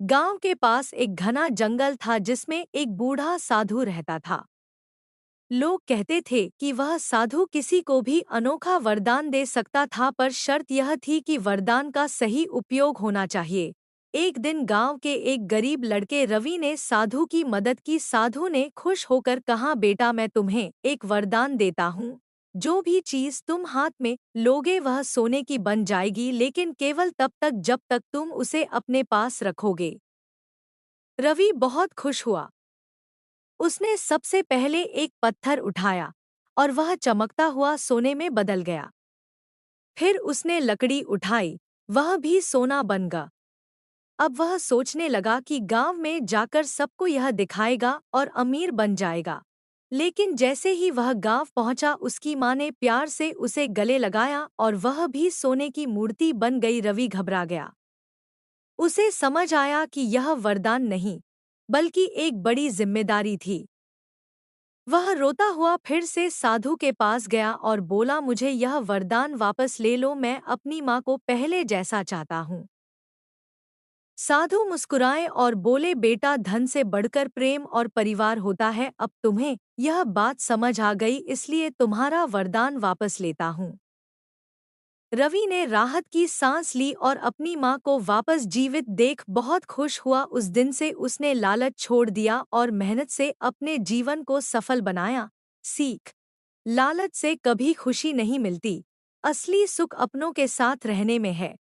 गांव के पास एक घना जंगल था जिसमें एक बूढ़ा साधु रहता था। लोग कहते थे कि वह साधु किसी को भी अनोखा वरदान दे सकता था, पर शर्त यह थी कि वरदान का सही उपयोग होना चाहिए। एक दिन गांव के एक गरीब लड़के रवि ने साधु की मदद की। साधु ने खुश होकर कहा, बेटा, मैं तुम्हें एक वरदान देता हूँ। जो भी चीज तुम हाथ में लोगे वह सोने की बन जाएगी, लेकिन केवल तब तक जब तक तुम उसे अपने पास रखोगे। रवि बहुत खुश हुआ। उसने सबसे पहले एक पत्थर उठाया और वह चमकता हुआ सोने में बदल गया। फिर उसने लकड़ी उठाई, वह भी सोना बन गया। अब वह सोचने लगा कि गांव में जाकर सबको यह दिखाएगा और अमीर बन जाएगा। लेकिन जैसे ही वह गांव पहुंचा, उसकी मां ने प्यार से उसे गले लगाया और वह भी सोने की मूर्ति बन गई। रवि घबरा गया। उसे समझ आया कि यह वरदान नहीं, बल्कि एक बड़ी जिम्मेदारी थी। वह रोता हुआ फिर से साधु के पास गया और बोला, मुझे यह वरदान वापस ले लो, मैं अपनी माँ को पहले जैसा चाहता हूँ। साधु मुस्कुराए और बोले, बेटा, धन से बढ़कर प्रेम और परिवार होता है। अब तुम्हें यह बात समझ आ गई, इसलिए तुम्हारा वरदान वापस लेता हूँ। रवि ने राहत की सांस ली और अपनी माँ को वापस जीवित देख बहुत खुश हुआ। उस दिन से उसने लालच छोड़ दिया और मेहनत से अपने जीवन को सफल बनाया। सीख: लालच से कभी खुशी नहीं मिलती। असली सुख अपनों के साथ रहने में है।